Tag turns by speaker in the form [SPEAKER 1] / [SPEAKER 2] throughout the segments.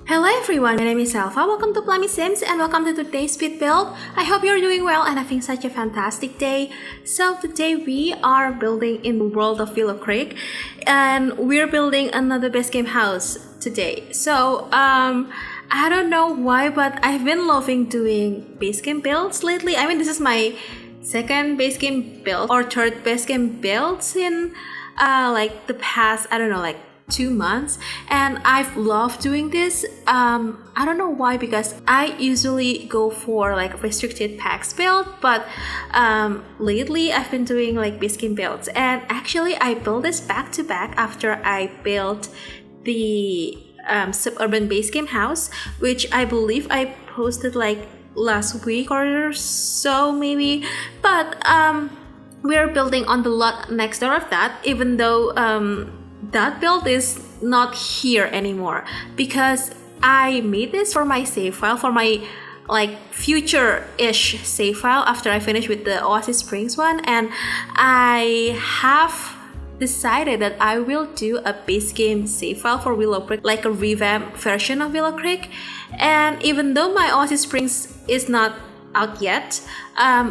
[SPEAKER 1] Hello everyone, my name is Alpha. Welcome to plummysims and welcome to today's speed build. I hope you're doing well and having such a fantastic day. So today we are building in the world of Willow Creek and we're building another base game house today. So I don't know why, but I've been loving doing base game builds lately. I mean, this is my second base game build or third base game builds in like the past, I don't know, like 2 months, and I've loved doing this. I don't know why, because I usually go for like restricted packs build, but lately I've been doing like base game builds, and actually I built this back to back after I built the suburban base game house, which I believe I posted like last week or so maybe, but we're building on the lot next door of that, even though that build is not here anymore, because I made this for my save file, for my like future-ish save file after I finish with the Oasis Springs one, and I have decided that I will do a base game save file for Willow Creek, like a revamped version of Willow Creek. And even though my Oasis Springs is not out yet,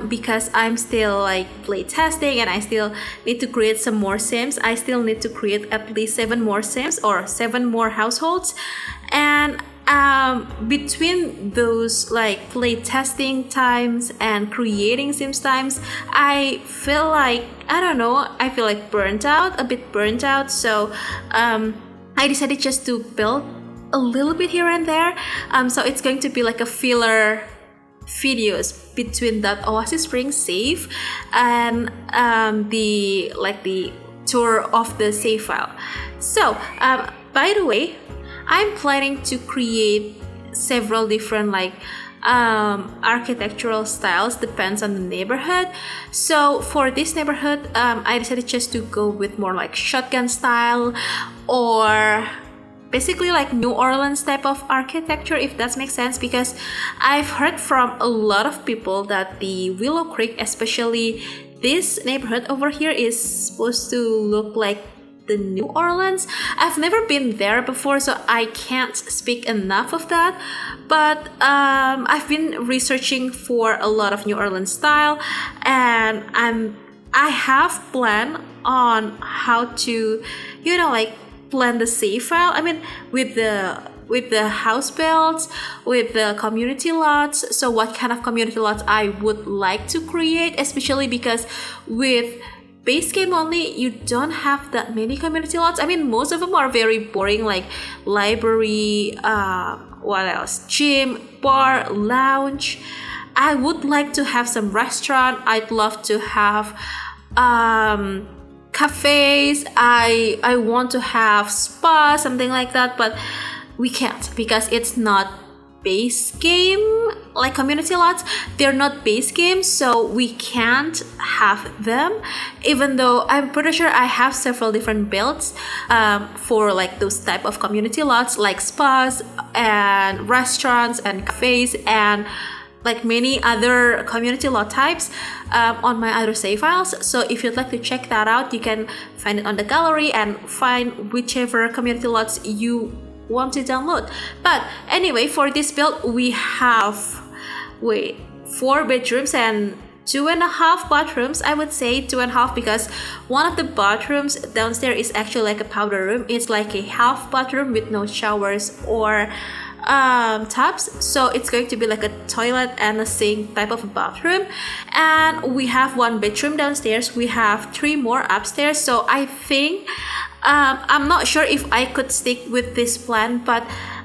[SPEAKER 1] because I'm still like play testing and I still need to create some more sims. I still need to create at least 7 more sims or 7 more households, and between those like play testing times and creating sims times, I feel like, I don't know, I feel like a bit burnt out. So I decided just to build a little bit here and there. So it's going to be like a filler videos between that Oasis Springs save and the tour of the save file. So by the way, I'm planning to create several different like architectural styles, depends on the neighborhood. So for this neighborhood, I decided just to go with more like shotgun style, or basically like New Orleans type of architecture, if that makes sense, because I've heard from a lot of people that the Willow Creek, especially this neighborhood over here, is supposed to look like the New Orleans. I've never been there before, so I can't speak enough of that, but I've been researching for a lot of New Orleans style, and I have planned on how to, you know, like plan the save file. I mean, with the house builds, with the community lots. So what kind of community lots I would like to create, especially because with base game only, you don't have that many community lots. I mean, most of them are very boring, like library, what else, gym, bar, lounge. I would like to have some restaurant. I'd love to have cafes. I want to have spa, something like that, but we can't because it's not base game. Like community lots, they're not base games, so we can't have them, even though I'm pretty sure I have several different builds for like those type of community lots, like spas and restaurants and cafes and like many other community lot types on my other save files. So if you'd like to check that out, you can find it on the gallery and find whichever community lots you want to download. But anyway, for this build we have 4 bedrooms and 2.5 bathrooms. I would say 2.5 because one of the bathrooms downstairs is actually like a powder room. It's like a half bathroom with no showers or tubs, so it's going to be like a toilet and a sink type of bathroom. And we have 1 bedroom downstairs. We have 3 more upstairs. So I think I'm not sure if I could stick with this plan, but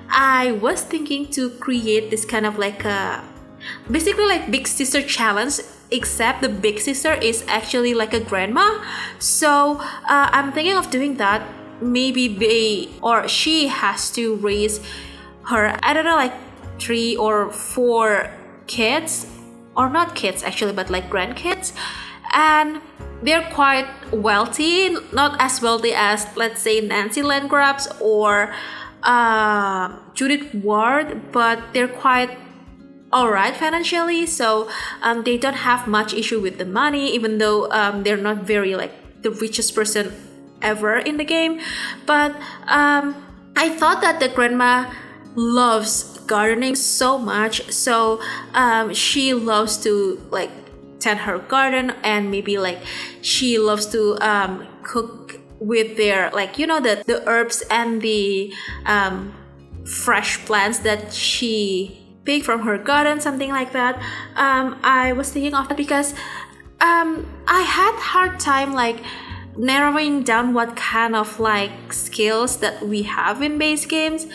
[SPEAKER 1] I was thinking to create this kind of like a basically like big sister challenge, except the big sister is actually like a grandma. So I'm thinking of doing that. Maybe she has to raise her, I don't know, like 3 or 4 kids, or not kids actually, but like grandkids, and they're quite wealthy, not as wealthy as, let's say, Nancy Landgrabs or Judith Ward, but they're quite alright financially. So they don't have much issue with the money, even though they're not very like the richest person ever in the game. But I thought that the grandma loves gardening so much, so she loves to like tend her garden, and maybe like she loves to cook with their, like, you know, the herbs and the fresh plants that she picked from her garden, something like that. I was thinking of that because I had hard time like narrowing down what kind of like skills that we have in base games.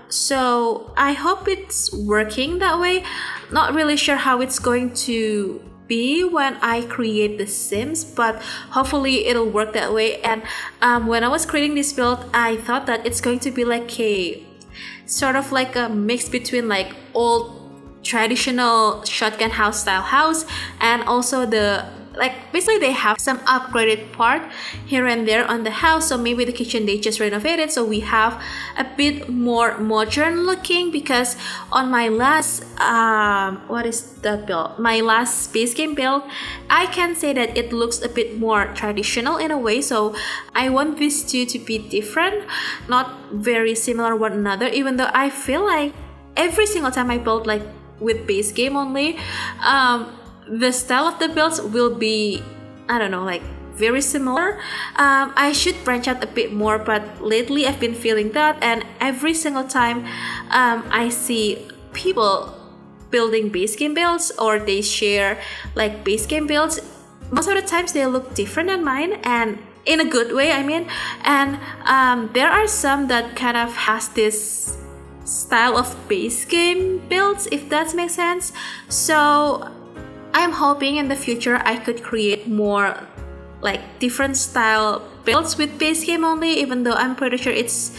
[SPEAKER 1] So I hope it's working that way. Not really sure how it's going to be when I create the Sims, but hopefully it'll work that way. And when I was creating this build, I thought that it's going to be like a sort of like a mix between like old traditional shotgun house style house, and also the like basically they have some upgraded part here and there on the house. So maybe the kitchen they just renovated, so we have a bit more modern looking, because on my last what is that build, my last base game build, I can say that it looks a bit more traditional in a way. So I want these two to be different, not very similar one another, even though I feel like every single time I build like with base game only, the style of the builds will be, I don't know, like very similar. I should branch out a bit more, but lately I've been feeling that, and every single time I see people building base game builds, or they share like base game builds, most of the times they look different than mine, and in a good way I mean. And there are some that kind of has this style of base game builds, if that makes sense. So I'm hoping in the future I could create more like different style builds with base game only, even though I'm pretty sure it's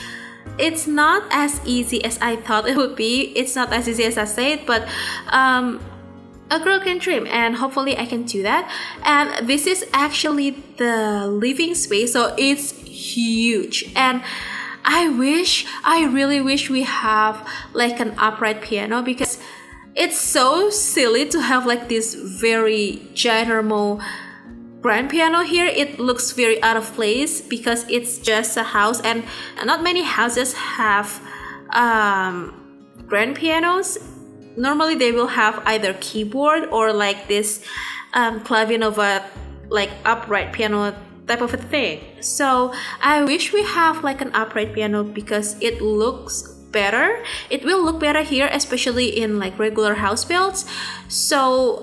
[SPEAKER 1] not as easy as I thought it would be. It's not as easy as I say it, but a girl can dream, and hopefully I can do that. And this is actually the living space, so it's huge, and I really wish we have like an upright piano, because it's so silly to have like this very ginormous grand piano here. It looks very out of place because it's just a house, and not many houses have grand pianos. Normally they will have either keyboard or like this clavier of a like upright piano type of a thing. So I wish we have like an upright piano, because it looks better. It will look better here, especially in like regular house builds. So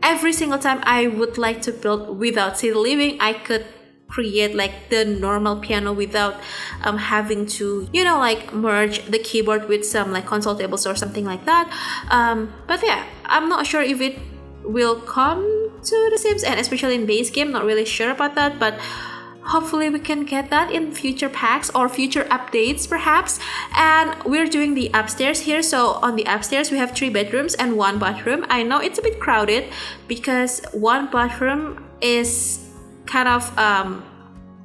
[SPEAKER 1] every single time I would like to build without city living, I could create like the normal piano without having to, you know, like merge the keyboard with some like console tables or something like that. But yeah, I'm not sure if it will come to the Sims, and especially in base game, not really sure about that, but hopefully we can get that in future packs or future updates perhaps. And we're doing the upstairs here. So on the upstairs we have 3 bedrooms and 1 bathroom. I know it's a bit crowded because 1 bathroom is kind of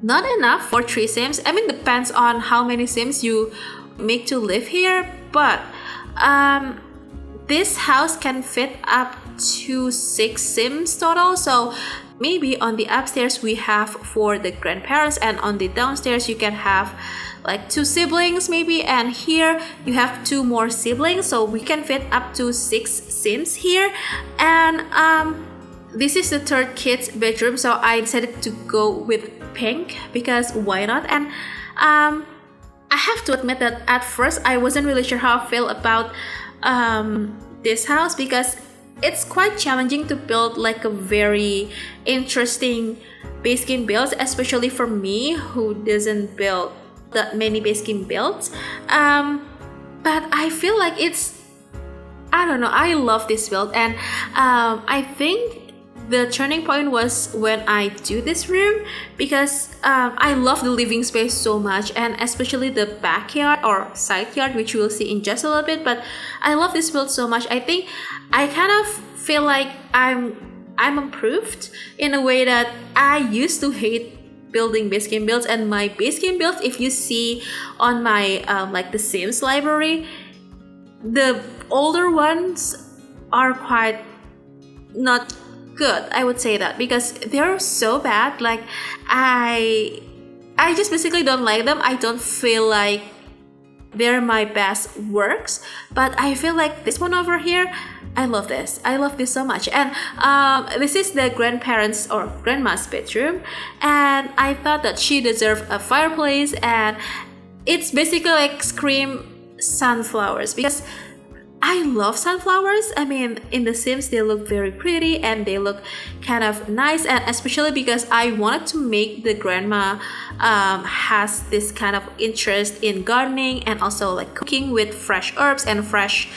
[SPEAKER 1] not enough for 3 Sims. I mean, depends on how many Sims you make to live here, but this house can fit up to 6 Sims total. So maybe on the upstairs we have for the grandparents, and on the downstairs you can have like 2 siblings maybe, and here you have 2 more siblings, so we can fit up to 6 Sims here. And this is the 3rd kid's bedroom, so I decided to go with pink because why not. And I have to admit that at first I wasn't really sure how I feel about this house, because it's quite challenging to build like a very interesting base game builds, especially for me who doesn't build that many base game builds. But I feel like it's, I don't know, I love this build. And I think the turning point was when I do this room, because I love the living space so much, and especially the backyard or side yard, which you will see in just a little bit. But I love this build so much. I think I kind of feel like I'm improved in a way that I used to hate building base game builds. And my base game builds, if you see on my like the Sims library, the older ones are quite not good, I would say that, because they're so bad. Like I just basically don't like them. I don't feel like they're my best works, but I feel like this one over here, I love this. I love this so much. And this is the grandparents' or grandma's bedroom, and I thought that she deserved a fireplace, and it's basically like scream sunflowers because I love sunflowers. I mean, in The Sims, they look very pretty and they look kind of nice, and especially because I wanted to make the grandma has this kind of interest in gardening and also like cooking with fresh herbs and fresh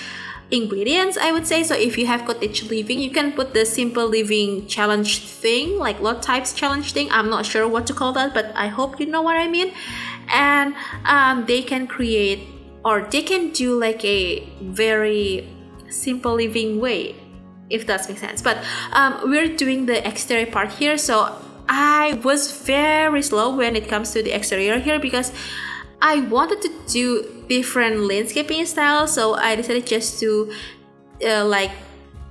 [SPEAKER 1] ingredients, I would say. So if you have cottage living, you can put the simple living challenge thing, like lot types challenge thing. I'm not sure what to call that, but I hope you know what I mean. And they can create, or they can do like a very simple living way, if that makes sense. But we're doing the exterior part here, so I was very slow when it comes to the exterior here because I wanted to do different landscaping styles. So I decided just to like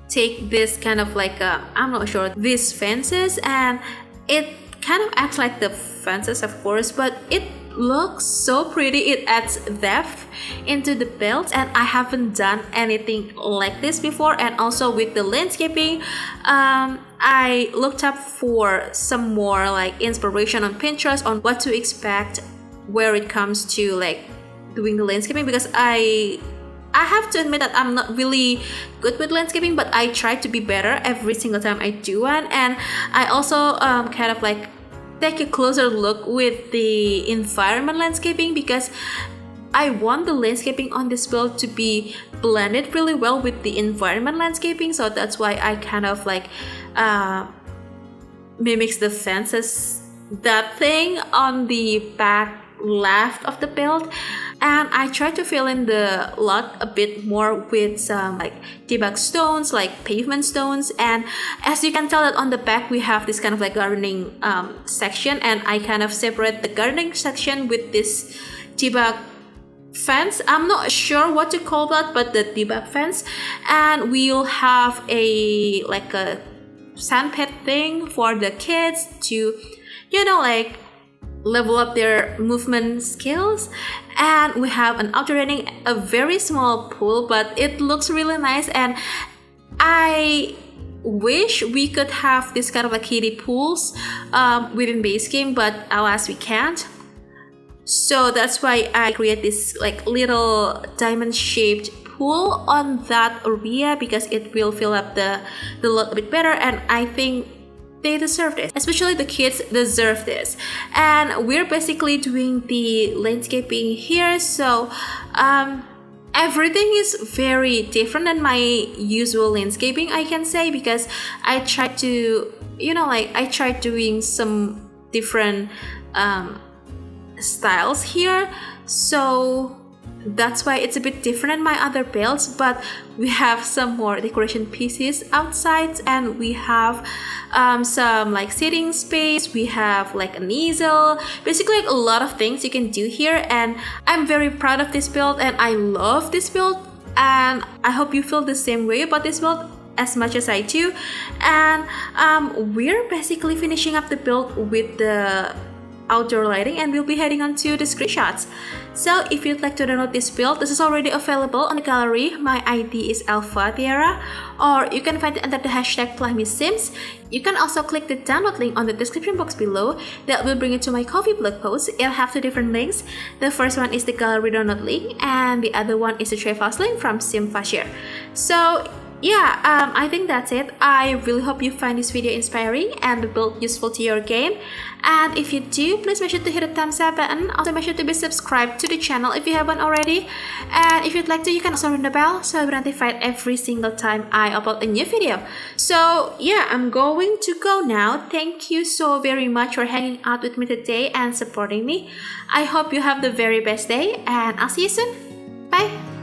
[SPEAKER 1] take this kind of like I'm not sure, these fences, and it kind of acts like the fences, of course, but it looks so pretty. It adds depth into the build, and I haven't done anything like this before. And also with the landscaping, I looked up for some more like inspiration on Pinterest on what to expect where it comes to like doing the landscaping, because I have to admit that I'm not really good with landscaping, but I try to be better every single time I do one. And I also kind of like take a closer look with the environment landscaping, because I want the landscaping on this build to be blended really well with the environment landscaping. So that's why I kind of like mimics the fences, that thing on the back left of the build, and I try to fill in the lot a bit more with some like debug stones, like pavement stones. And as you can tell that on the back we have this kind of like gardening section, and I kind of separate the gardening section with this debug fence. I'm not sure what to call that, but the debug fence. And we'll have a like a sand pit thing for the kids to, you know, like level up their movement skills. And we have an outdoor dining, a very small pool, but it looks really nice. And I wish we could have this kind of like kiddie pools within base game, but alas we can't. So that's why I create this like little diamond shaped pool on that area, because it will fill up the lot a bit better, and I think they deserve this. Especially the kids deserve this. And we're basically doing the landscaping here, so everything is very different than my usual landscaping, I can say, because I tried to, you know, like I tried doing some different styles here, so that's why it's a bit different than my other builds. But we have some more decoration pieces outside, and we have some like sitting space, we have like an easel, basically like a lot of things you can do here. And I'm very proud of this build, and I love this build, and I hope you feel the same way about this build as much as I do. And we're basically finishing up the build with the outdoor lighting, and we'll be heading on to the screenshots. So if you'd like to download this build, this is already available on the gallery. My ID is elfathiera, or you can find it under the hashtag plummysims. You can also click the download link on the description box below. That will bring you to my Ko-fi blog post. It'll have two different links. The first one is the gallery download link, and the other one is the trade files link from Simfashare. So yeah, I think that's it. I really hope you find this video inspiring and the build useful to your game. And if you do, please make sure to hit the thumbs up button. Also make sure to be subscribed to the channel if you haven't already. And if you'd like to, you can also ring the bell so you'll be notified every single time I upload a new video. So yeah, I'm going to go now. Thank you so very much for hanging out with me today and supporting me. I hope you have the very best day, and I'll see you soon. Bye!